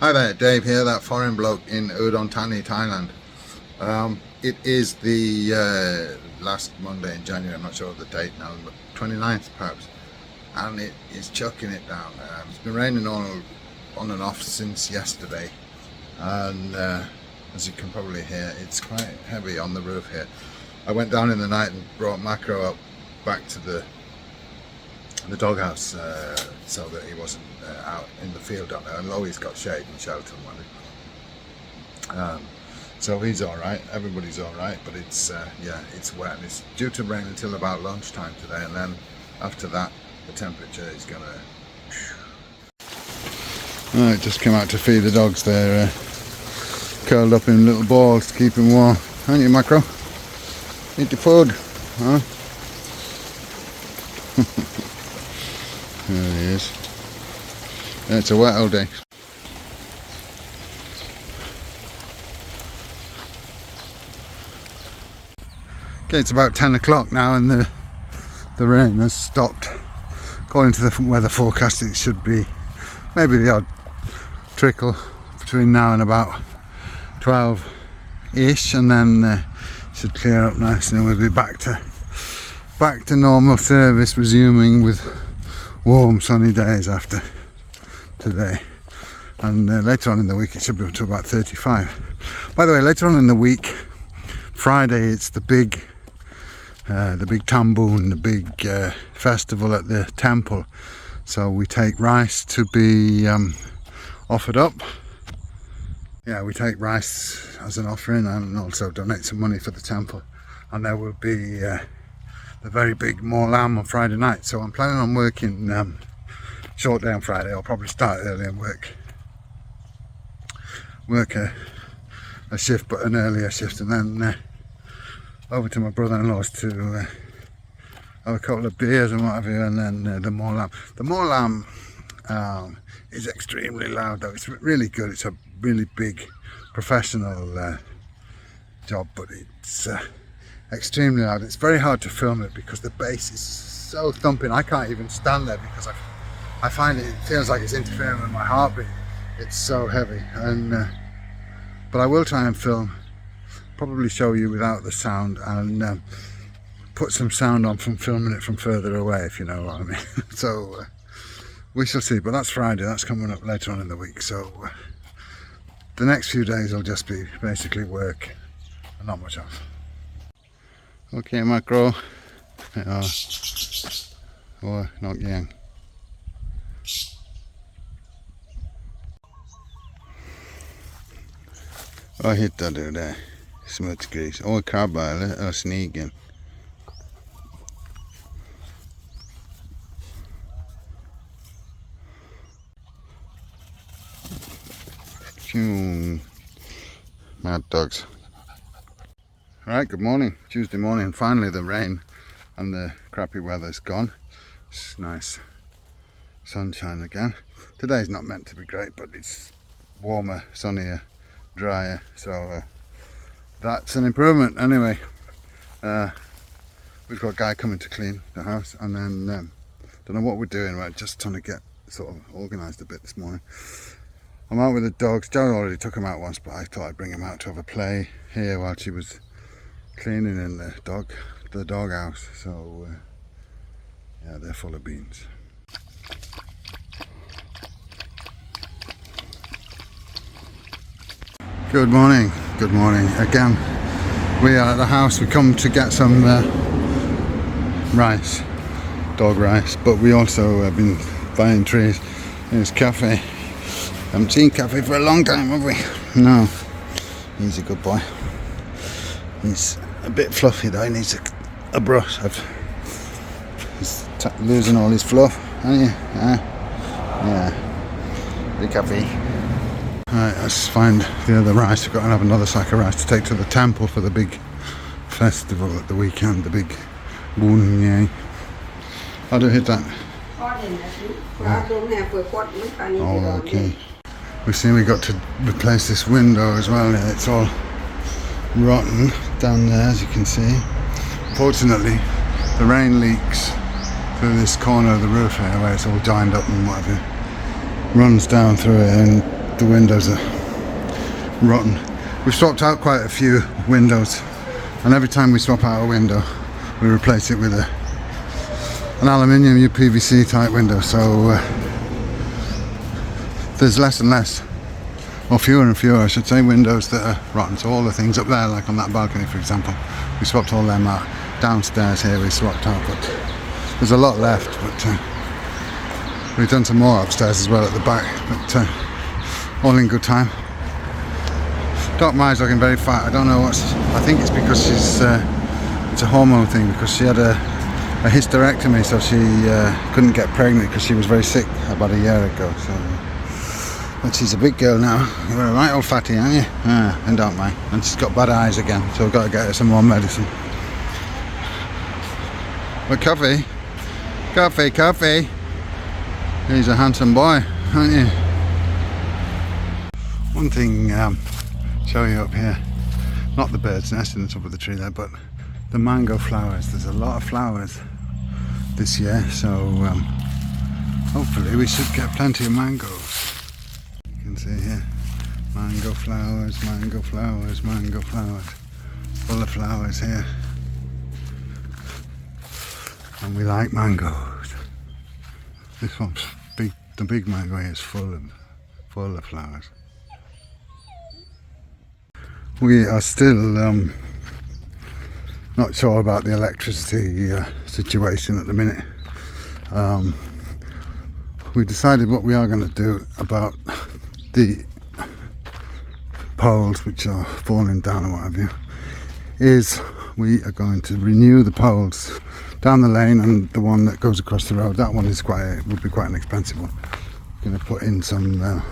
Hi there, Dave here, that foreign bloke in Udon Thani, Thailand. It is the last Monday in January, I'm not sure of the date now, but 29th perhaps, and it is chucking it down. It's been raining on and off since yesterday, and as you can probably hear, it's quite heavy on the roof here. I went down in the night and brought Macro up back to the doghouse so that he wasn't out in the field down there, and Loie's got shade and shelter and so he's alright, everybody's alright, but it's yeah, it's wet and it's due to rain until about lunchtime today, and then after that the temperature is gonna... Right, just came out to feed the dogs. They're curled up in little balls to keep them warm, aren't you, Macro? Eat the food, huh? There he is. Yeah, it's a wet old day. Okay, it's about 10 o'clock now and the rain has stopped. According to the weather forecast, it should be maybe the odd trickle between now and about 12-ish, and then should clear up nicely and we'll be back to normal service, resuming with warm sunny days after today. And later on in the week it should be up to about 35. By the way, later on in the week, Friday, it's the big tamboon, the big festival at the temple. So we take rice to be offered up. Yeah, we take rice as an offering and also donate some money for the temple. And there will be the very big Morlam on Friday night. So I'm planning on working short day on Friday. I'll probably start early and work a shift, but an earlier shift, and then over to my brother-in-law's to have a couple of beers and what have you, and then the Morlam. The Morlam is extremely loud though. It's really good. It's a really big professional job, but it's extremely loud. It's very hard to film it because the bass is so thumping. I can't even stand there because I find it feels like it's interfering with my heartbeat. It's so heavy, and but I will try and film, probably show you without the sound, and put some sound on from filming it from further away, if you know what I mean. So we shall see, but that's Friday, that's coming up later on in the week, so the next few days will just be basically work and not much else. Okay, Macro. Oh, not young. Vad hittar du där? Smutsgris. Åh, krabba eller snigel. Mad dogs. Alright, good morning. Tuesday morning. Finally the rain and the crappy weather's gone. It's nice sunshine again. Today's not meant to be great, but it's warmer, sunnier, drier, so that's an improvement. Anyway, we've got a guy coming to clean the house, and then don't know what we're doing. We're just trying to get sort of organised a bit this morning. I'm out with the dogs. Jo already took him out once, but I thought I'd bring him out to have a play here while she was cleaning in the dog house. So yeah, they're full of beans. Good morning, good morning. Again, we are at the house. We come to get some rice, dog rice, but we also have been buying trees. There's Cafe. Haven't seen Cafe for a long time, have we? No. He's a good boy. He's a bit fluffy though. He needs a brush. He's losing all his fluff, aren't you? Yeah. Big Cafe. Right, let's find the other rice. We've got to have another sack of rice to take to the temple for the big festival at the weekend, the big Wondershare. How do you hit that? Oh, okay. We've seen we got to replace this window as well. Yeah, it's all rotten down there, as you can see. Fortunately, the rain leaks through this corner of the roof here where it's all joined up and whatever. Runs down through it and the windows are rotten. We've swapped out quite a few windows, and every time we swap out a window we replace it with an aluminium UPVC type window, so there's less and less, or fewer and fewer I should say, windows that are rotten. So all the things up there, like on that balcony for example, we swapped all them out. Downstairs here we swapped out, but there's a lot left, but we've done some more upstairs as well at the back, but all in good time. Doc Mai's looking very fat. I don't know what's, I think it's because she's it's a hormone thing, because she had a hysterectomy, so she couldn't get pregnant because she was very sick about a year ago. So, but she's a big girl now. You're a right old fatty, aren't you? And don't mind. And she's got bad eyes again, so we've got to get her some more medicine. But coffee, he's a handsome boy, aren't you? One thing, show you up here, not the bird's nest in the top of the tree there, but the mango flowers. There's a lot of flowers this year, so hopefully we should get plenty of mangoes. You can see here, mango flowers, mango flowers, mango flowers, full of flowers here, and we like mangoes. This one's big, the big mango here is full of flowers. We are still not sure about the electricity situation at the minute. We decided what we are going to do about the poles which are falling down and what have you, is we are going to renew the poles down the lane, and the one that goes across the road, that one is would be quite an expensive one. We're going to put in some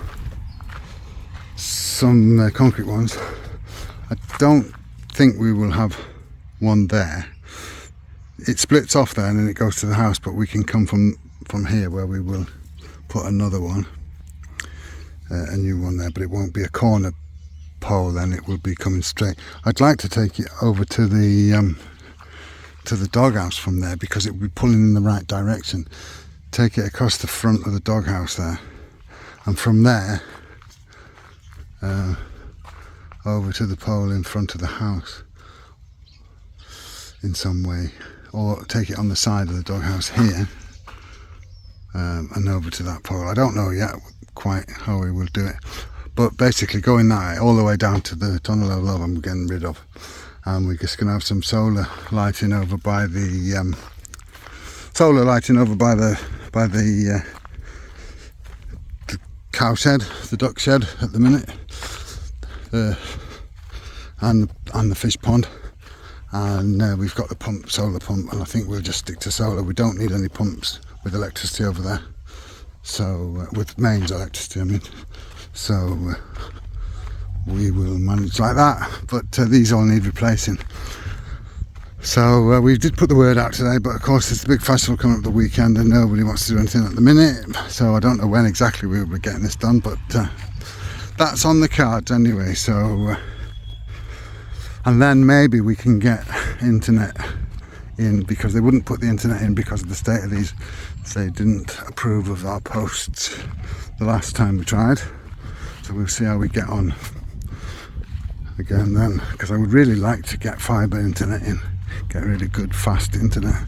concrete ones. I don't think we will have one there. It splits off there and then it goes to the house, but we can come from here where we will put another one, a new one there, but it won't be a corner pole then, it will be coming straight. I'd like to take it over to the doghouse from there, because it will be pulling in the right direction. Take it across the front of the doghouse there, and from there over to the pole in front of the house in some way, or take it on the side of the doghouse here and over to that pole. I don't know yet quite how we will do it, but basically going that way all the way down to the tunnel of love I'm getting rid of, and we're just going to have some solar lighting over by the the cow shed, the duck shed at the minute, and the fish pond, and we've got the solar pump, and I think we'll just stick to solar. We don't need any pumps with electricity over there, so with mains electricity I mean, so we will manage like that. But these all need replacing, so we did put the word out today, but of course there's a big festival coming up the weekend and nobody wants to do anything at the minute, so I don't know when exactly we will be getting this done, but that's on the cards anyway. So and then maybe we can get internet in, because they wouldn't put the internet in because of the state of these. They didn't approve of our posts the last time we tried, so we'll see how we get on again then, because I would really like to get fibre internet in, get really good fast internet,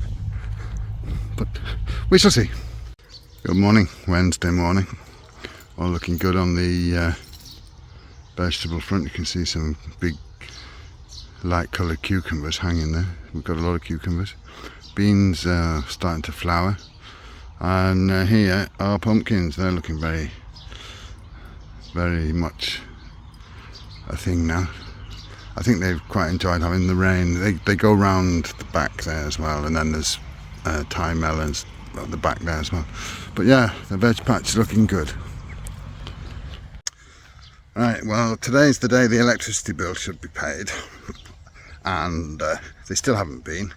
but we shall see. Good morning, Wednesday morning, all looking good on the vegetable front. You can see some big light coloured cucumbers hanging there. We've got a lot of cucumbers. Beans are starting to flower, and here are pumpkins. They're looking very, very much a thing now. I think they've quite enjoyed having the rain. They go round the back there as well, and then there's Thai melons at the back there as well. But yeah, the veg patch is looking good. Right, well, today's the day the electricity bill should be paid, and they still haven't been.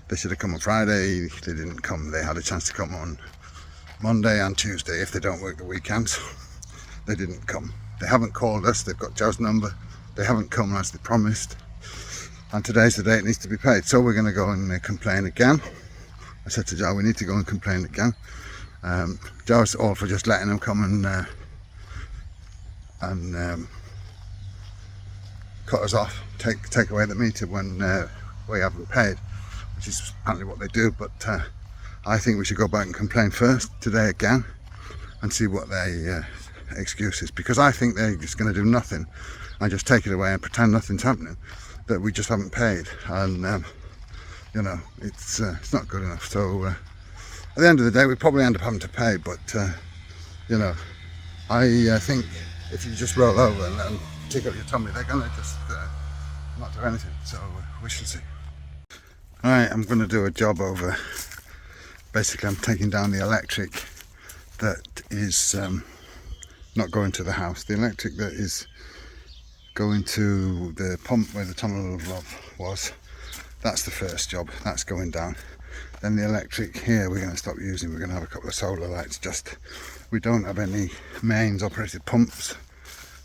They should have come on Friday. They didn't come. They had a chance to come on Monday and Tuesday if they don't work the weekends. They didn't come. They haven't called us. They've got Joe's number. They haven't come as they promised, and today's the day it needs to be paid. So we're going to go and complain again. I said to Joe, we need to go and complain again. Joe's all for just letting them come and and cut us off, take away the meter when we haven't paid, which is apparently what they do. But I think we should go back and complain first today again and see what their excuse is, because I think they're just going to do nothing and just take it away and pretend nothing's happening, that we just haven't paid, and you know, it's not good enough. So at the end of the day we probably end up having to pay, but you know, I think if you just roll over and tick up your tummy, they're going to just not do anything. So we shall see. Alright, I'm going to do a job over. Basically I'm taking down the electric that is not going to the house. The electric that is going to the pump where the tunnel of love was, that's the first job, that's going down. Then the electric here we're going to stop using. We're going to have a couple of solar lights. Just, we don't have any mains operated pumps,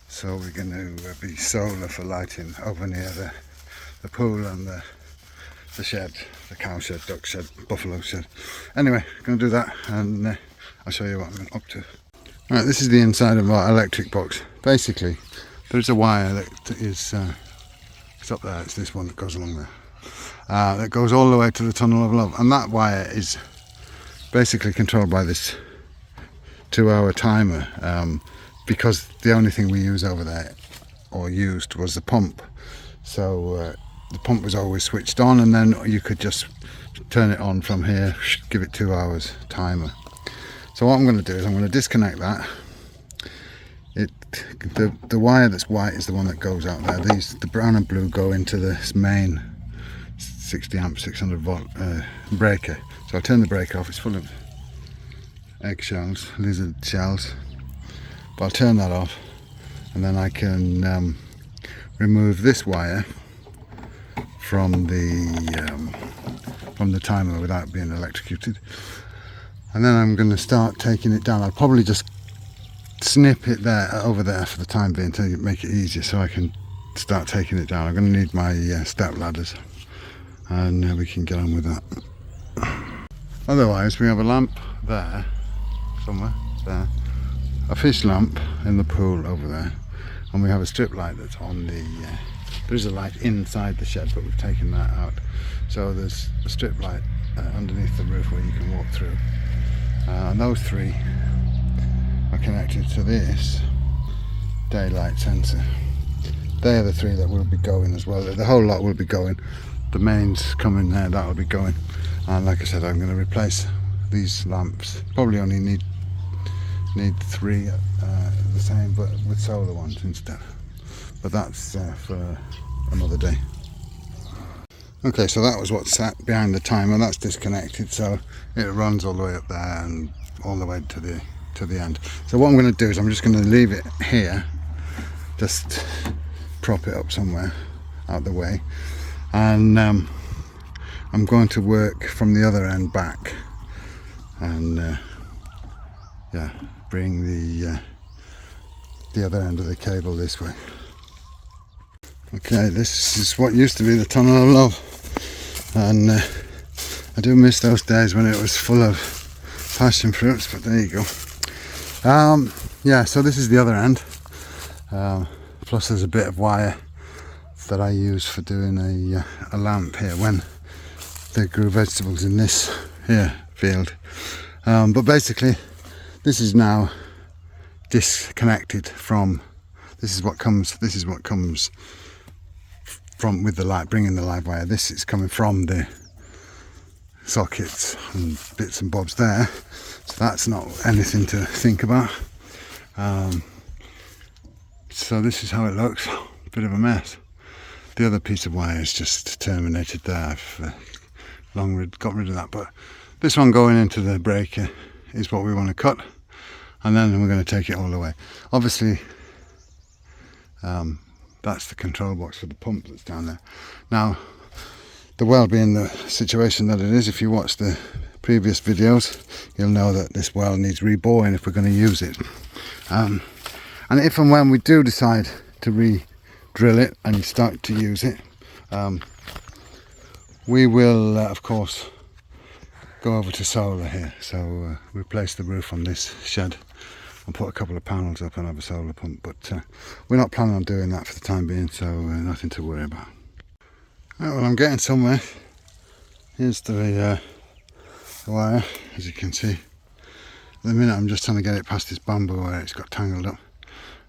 so we're going to be solar for lighting over near the pool and the shed, the cow shed, duck shed, buffalo shed. Anyway, going to do that, and I'll show you what I'm up to. Right, this is the inside of our electric box. Basically, there's a wire that is, it's up there, it's this one that goes along there. That goes all the way to the tunnel of love, and that wire is basically controlled by this 2-hour timer, because the only thing we use over there, or used, was the pump. So the pump was always switched on, and then you could just turn it on from here, give it 2 hours timer. So what I'm going to do is I'm going to disconnect that. The wire that's white is the one that goes out there. The brown and blue go into this main 60 amp 600 volt breaker. So I'll turn the breaker off. It's full of eggshells, lizard shells, but I'll turn that off, and then I can remove this wire from the timer without being electrocuted. And then I'm going to start taking it down. I'll probably just snip it over there for the time being to make it easier, so I can start taking it down. I'm going to need my step ladders, and we can get on with that. Otherwise, we have a lamp there, somewhere there, a fish lamp in the pool over there, and we have a strip light that's on the there's a light inside the shed, but we've taken that out. So there's a strip light underneath the roof where you can walk through, and those three are connected to this daylight sensor. They are the three that will be going as well. The whole lot will be going. The mains coming there, that will be going. And like I said, I'm going to replace these lamps. Probably only need three the same, but with solar ones instead. But that's for another day. Okay, so that was what sat behind the timer. That's disconnected, so it runs all the way up there and all the way to the end. So what I'm going to do is I'm just going to leave it here, just prop it up somewhere out the way, and I'm going to work from the other end back, and yeah, bring the other end of the cable this way. Okay, this is what used to be the tunnel of love, and I do miss those days when it was full of passion fruits, but there you go. Yeah, so this is the other end, plus there's a bit of wire that I use for doing a lamp here when they grew vegetables in this here field. But basically this is now disconnected from, this is what comes from with the light, bringing the live wire. This is coming from the sockets and bits and bobs there, so that's not anything to think about. So this is how it looks, bit of a mess. The other piece of wire is just terminated there. I've got rid of that, but this one going into the breaker is what we want to cut, and then we're going to take it all the way. Obviously that's the control box for the pump that's down there. Now, the well being the situation that it is, if you watch the previous videos, you'll know that this well needs reboring if we're going to use it. And if and when we do decide to re-drill it and start to use it, we will, of course, go over to solar here. So replace the roof on this shed and put a couple of panels up and have a solar pump, but we're not planning on doing that for the time being, so nothing to worry about. Right, well, I'm getting somewhere. Here's the wire, as you can see. At the minute I'm just trying to get it past this bamboo where it's got tangled up,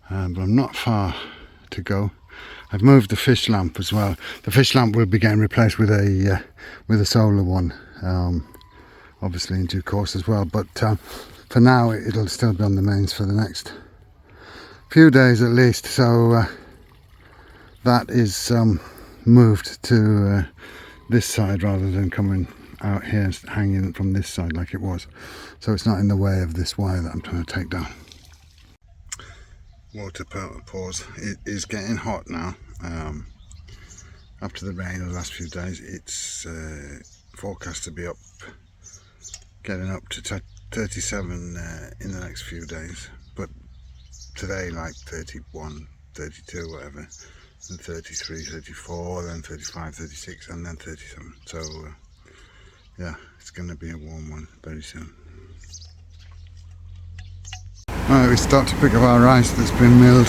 but I'm not far to go. I've moved the fish lamp as well. The fish lamp will be getting replaced with a solar one, obviously in due course as well, but for now it'll still be on the mains for the next few days at least. So that is moved to this side rather than coming out here hanging from this side like it was, so it's not in the way of this wire that I'm trying to take down. Water pause. It is getting hot now. After the rain of the last few days, it's forecast to be up, getting up to 37 in the next few days, but today like 31, 32, whatever, then 33, 34, then 35, 36, and then 37. So yeah, it's going to be a warm one very soon. Alright, we start to pick up our rice that's been milled.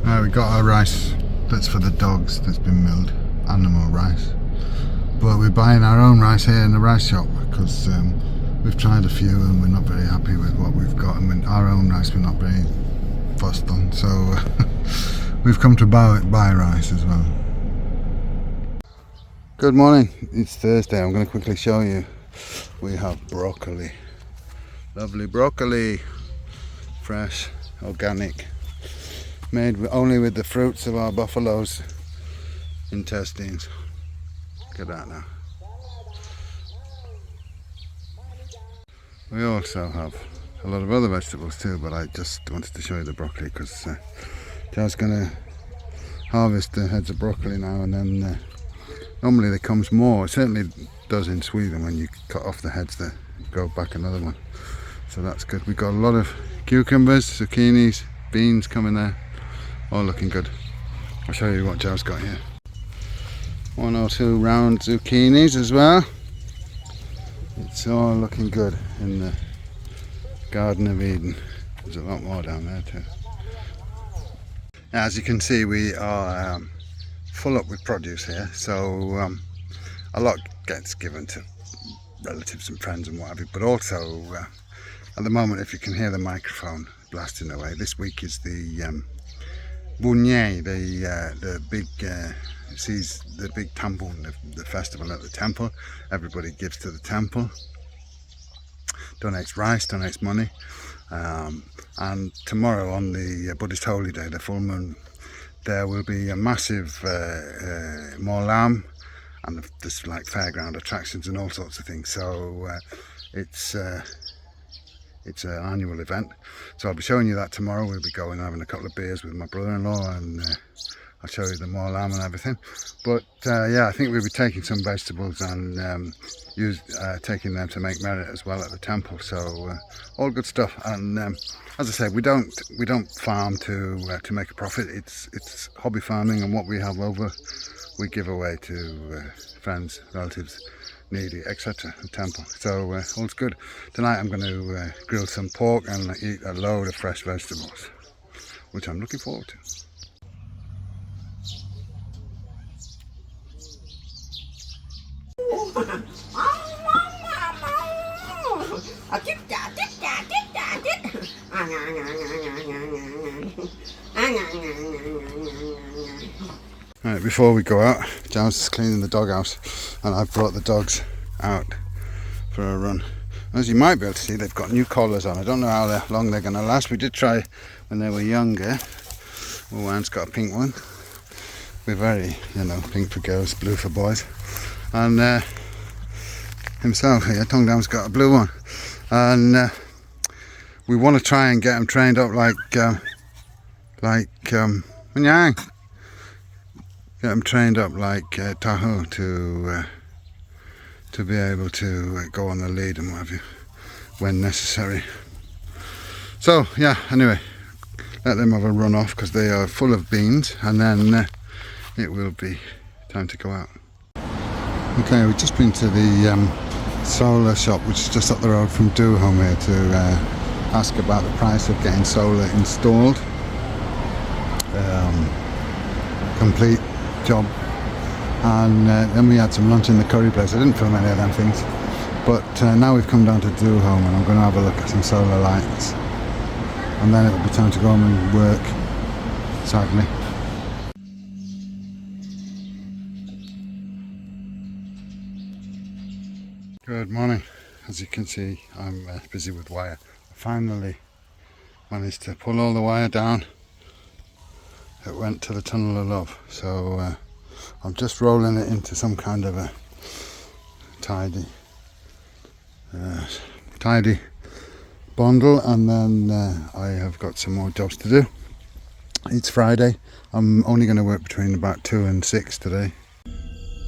Alright, we got our rice that's for the dogs that's been milled, animal rice. But we're buying our own rice here in the rice shop because we've tried a few and we're not very happy with what we've got, and our own rice we're not very fussed on, so we've come to buy rice as well. Good morning, it's Thursday. I'm going to quickly show you. We have broccoli, lovely broccoli, fresh, organic, made only with the fruits of our buffalo's intestines. Look at that now. We also have a lot of other vegetables too, but I just wanted to show you the broccoli because Joe's going to harvest the heads of broccoli now, and then normally there comes more. It certainly does in Sweden when you cut off the heads, there go back another one, so that's good. We've got a lot of cucumbers, zucchinis, beans coming there, all looking good. I'll show you what Joe's got here. 1 or 2 round zucchinis as well. It's all looking good in the Garden of Eden. There's a lot more down there too. As you can see, we are full up with produce here, so a lot gets given to relatives and friends and what have you, but also at the moment, if you can hear the microphone blasting away, this week is the Bunye, the big sees the big tambun, the festival at the temple. Everybody gives to the temple, donates rice, donates money, and tomorrow on the Buddhist holy day, the full moon, there will be a massive Morlam, and there's like fairground attractions and all sorts of things. So it's an annual event. So I'll be showing you that tomorrow. We'll be going and having a couple of beers with my brother-in-law, and I'll show you the Morlam and everything. But yeah, I think we'll be taking some vegetables and taking them to make merit as well at the temple. So all good stuff. And as I said, we don't farm to make a profit. It's hobby farming, and what we have over, we give away to friends, relatives, needy, etc. the temple. So all's good. Tonight I'm going to grill some pork and eat a load of fresh vegetables, which I'm looking forward to. Right, before we go out, Giles is cleaning the doghouse, and I've brought the dogs out for a run. As you might be able to see, they've got new collars on. I don't know how long they're going to last. We did try when they were younger. One's got a pink one. We're very, pink for girls, blue for boys. And himself here, Tongue Dam's got a blue one. And we want to try and get them trained up like Manyang. Get them trained up like Tahoe to be able to go on the lead and what have you when necessary. So yeah, anyway, let them have a run off because they are full of beans, and then it will be time to go out. Okay, we've just been to the solar shop, which is just up the road from Home here, to ask about the price of getting solar installed. Complete job. And then we had some lunch in the curry place. I didn't film any of them things, but now we've come down to Home, and I'm going to have a look at some solar lights, and then it'll be time to go home and work, sadly. Good morning. As you can see, I'm busy with wire. I finally managed to pull all the wire down. It went to the tunnel of love, so I'm just rolling it into some kind of a tidy bundle, and then I have got some more jobs to do. It's Friday. I'm only going to work between about 2 and 6 today.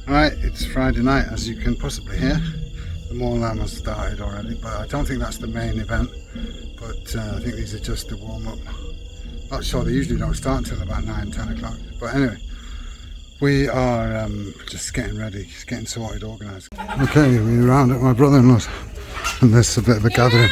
Right, it's Friday night, as you can possibly hear. The Morlam has started already, but I don't think that's the main event. But I think these are just the warm-up. Not sure, they usually don't start until about 9-10 o'clock. But anyway, we are just getting ready, just getting sorted, organised. Okay, we're round at my brother-in-law's, and there's a bit of a gathering.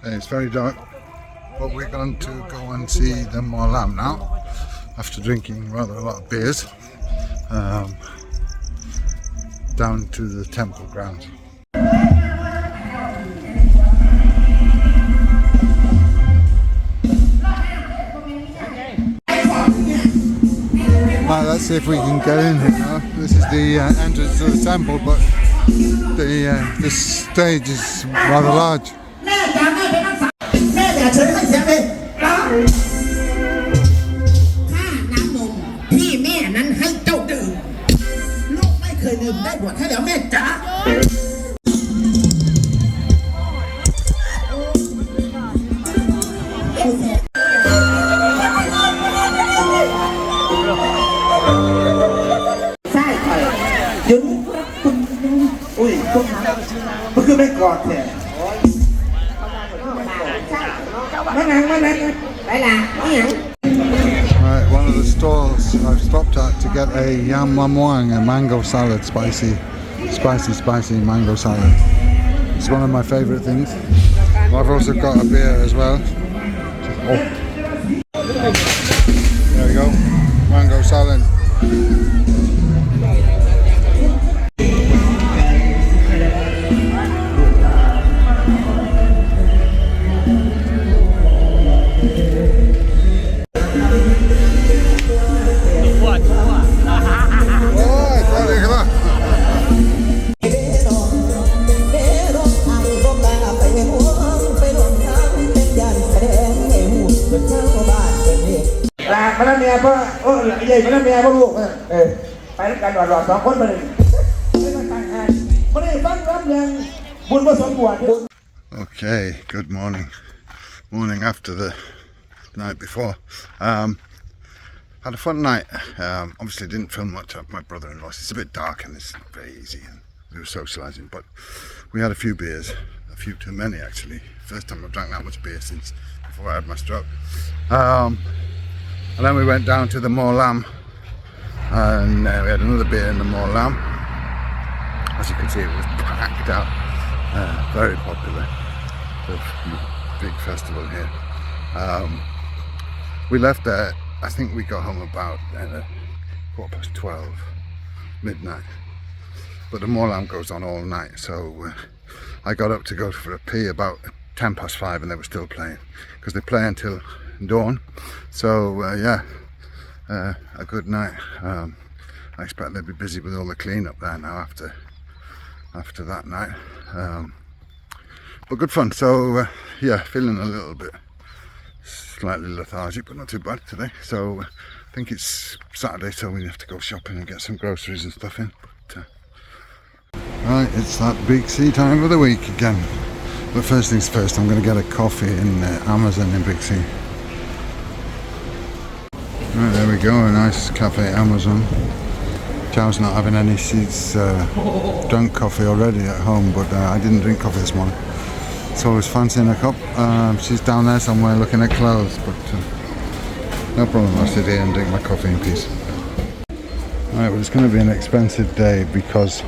It's very dark, but we're going to go and see the Morlam now, after drinking rather a lot of beers, down to the temple grounds. Right, let's see if we can get in here now. This is the entrance to the temple, but the stage is rather large. Right, one of the stalls I've stopped at to get a yam wang, a mango salad, spicy mango salad. It's one of my favourite things. I've also got a beer as well. Oh. There we go, mango salad. Okay, good morning. Morning after the night before. Had a fun night. Obviously didn't film much of my brother-in-law's. It's a bit dark and it's not very easy, and we were socialising, but we had a few beers, a few too many actually. First time I've drank that much beer since before I had my stroke. And then we went down to the Morlam, and we had another beer in the Morlam. As you can see, it was packed out. Very popular. The big festival here. We left there, I think we got home about 12:15, midnight. But the Morlam goes on all night, so I got up to go for a pee about 5:10, and they were still playing, because they play until dawn. So yeah, a good night. I expect they'll be busy with all the clean-up there now after that night. But good fun. So yeah, feeling a little bit slightly lethargic, but not too bad today. So I think it's Saturday, so we have to go shopping and get some groceries and stuff in. But, right, it's that big C time of the week again. But first things first, I'm going to get a coffee in Amazon in Big C. Right, there we go, a nice cafe Amazon. Chow's not having any, she's drunk coffee already at home, but I didn't drink coffee this morning. So I was fancying a cup. She's down there somewhere looking at clothes, but no problem, I'll sit here and drink my coffee in peace. Right, well, it's going to be an expensive day because,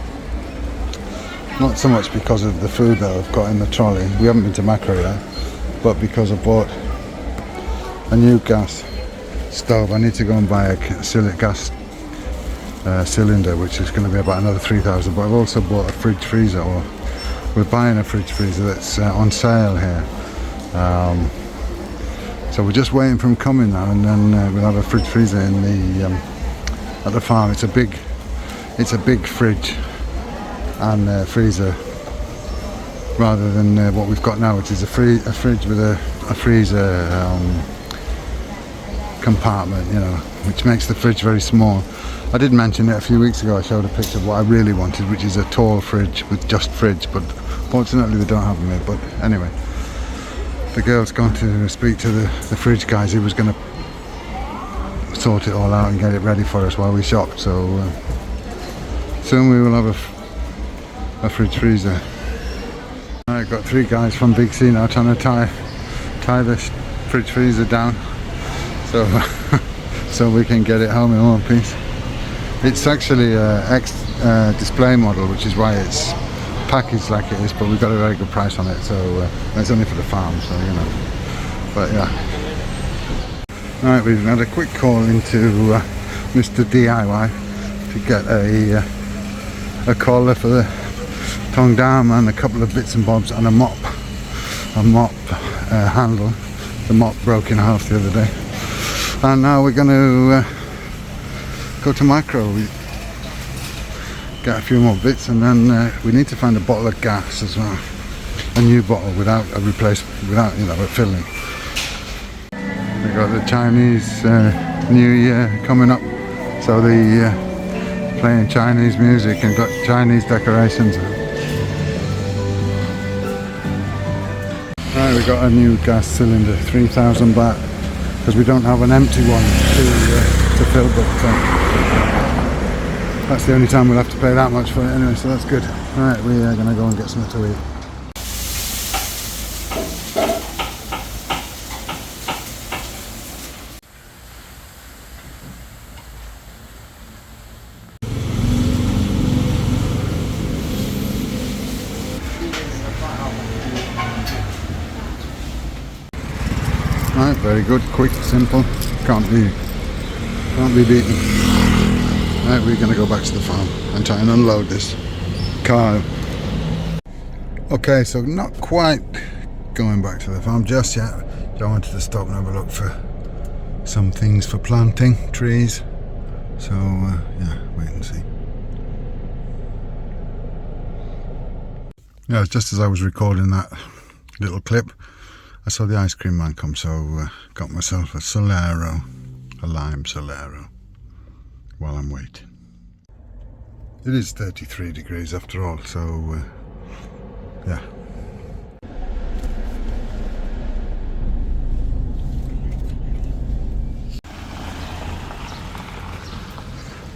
not so much because of the food that I've got in the trolley, we haven't been to Macro yet, but because I bought a new gas stove. I need to go and buy a gas cylinder, which is going to be about another 3,000, but I've also bought a fridge freezer, or we're buying a fridge freezer that's on sale here. So we're just waiting for them coming now, and then we'll have a fridge freezer in the at the farm. It's a big fridge and freezer, rather than what we've got now, which is a fridge with a freezer compartment, you know, which makes the fridge very small. I did mention it a few weeks ago. I showed a picture of what I really wanted, which is a tall fridge with just fridge, but fortunately they don't have them here. But anyway, the girl's gone to speak to the fridge guys. He was going to sort it all out and get it ready for us while we shopped, so soon we will have a fridge freezer. I've got 3 guys from Big C now trying to tie the fridge freezer down, so so we can get it home in one piece. It's actually a display model, which is why it's packaged like it is, but we've got a very good price on it, so it's only for the farm, so you know. But yeah. Right, we've had a quick call into Mr. DIY to get a collar for the tongue down and a couple of bits and bobs and a mop handle. The mop broke in half the other day, and now we're going to go to Macro. We get a few more bits, and then we need to find a bottle of gas as well, a new bottle without a without you know, a filling. We got the Chinese New Year coming up, so the playing Chinese music and got Chinese decorations. Right, we got a new gas cylinder, 3,000 baht, because we don't have an empty one to fill, but that's the only time we'll have to pay that much for it anyway, so that's good. Right, we are going to go and get something to eat. Right, very good, quick, simple, can't be beaten. Right, we're going to go back to the farm and try and unload this car. Okay, so not quite going back to the farm just yet. I wanted to stop and have a look for some things for planting, trees. So yeah, wait and see. Yeah, just as I was recording that little clip, I saw the ice cream man come, so got myself a Solero, a lime Solero, while I'm waiting. It is 33 degrees after all, so yeah.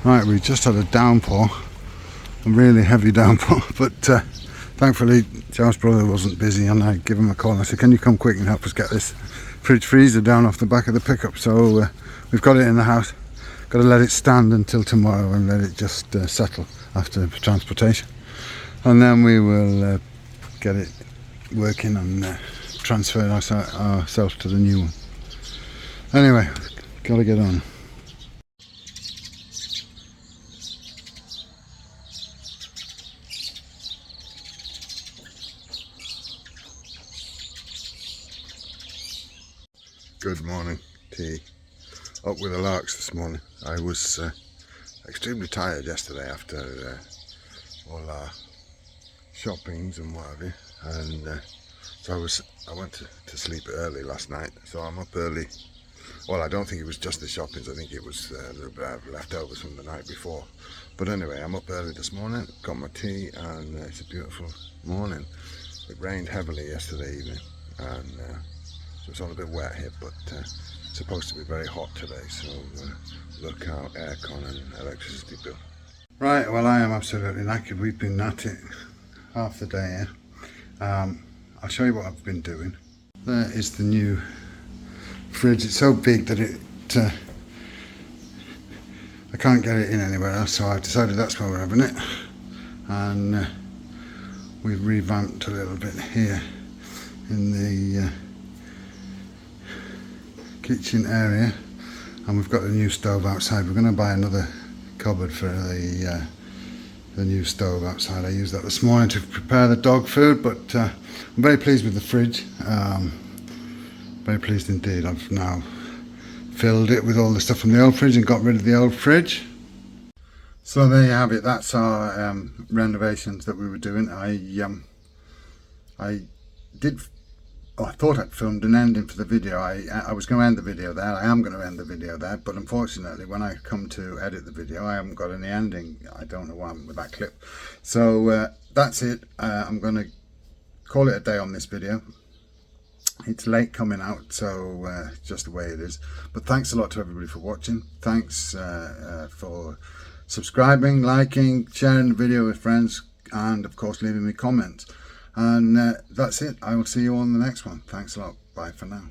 Right, we just had a downpour, a really heavy downpour, but thankfully Charles' brother wasn't busy, and I gave him a call and I said, can you come quick and help us get this fridge freezer down off the back of the pickup? So we've got it in the house, got to let it stand until tomorrow and let it just settle after transportation, and then we will get it working and transfer ourselves to the new one. Anyway, got to get on. Good morning, tea. Up with the larks this morning. I was extremely tired yesterday after all our shoppings and what have you, and so I went to sleep early last night, so I'm up early Well, I don't think it was just the shoppings. I think it was the leftovers from the night before. But anyway, I'm up early this morning, got my tea, and it's a beautiful morning. It rained heavily yesterday evening, and so it's all a bit wet here, but it's supposed to be very hot today, so look out, aircon and electricity bill. Right, well, I am absolutely knackered. We've been at it half the day here. I'll show you what I've been doing. There is the new fridge. It's so big that I can't get it in anywhere else, so I've decided that's where we're having it. And we've revamped a little bit here in the kitchen area, and we've got a new stove outside. We're going to buy another cupboard for the new stove outside. I used that this morning to prepare the dog food, but I'm very pleased with the fridge. Very pleased indeed. I've now filled it with all the stuff from the old fridge and got rid of the old fridge. So there you have it. That's our renovations that we were doing. I thought I'd filmed an ending for the video. I was going to end the video there. I am going to end the video there, but unfortunately when I come to edit the video I haven't got any ending. I don't know why I'm with that clip. So that's it. I'm going to call it a day on this video. It's late coming out, so just the way it is. But thanks a lot to everybody for watching. Thanks for subscribing, liking, sharing the video with friends, and of course leaving me comments. And that's it. I will see you on the next one. Thanks a lot. Bye for now.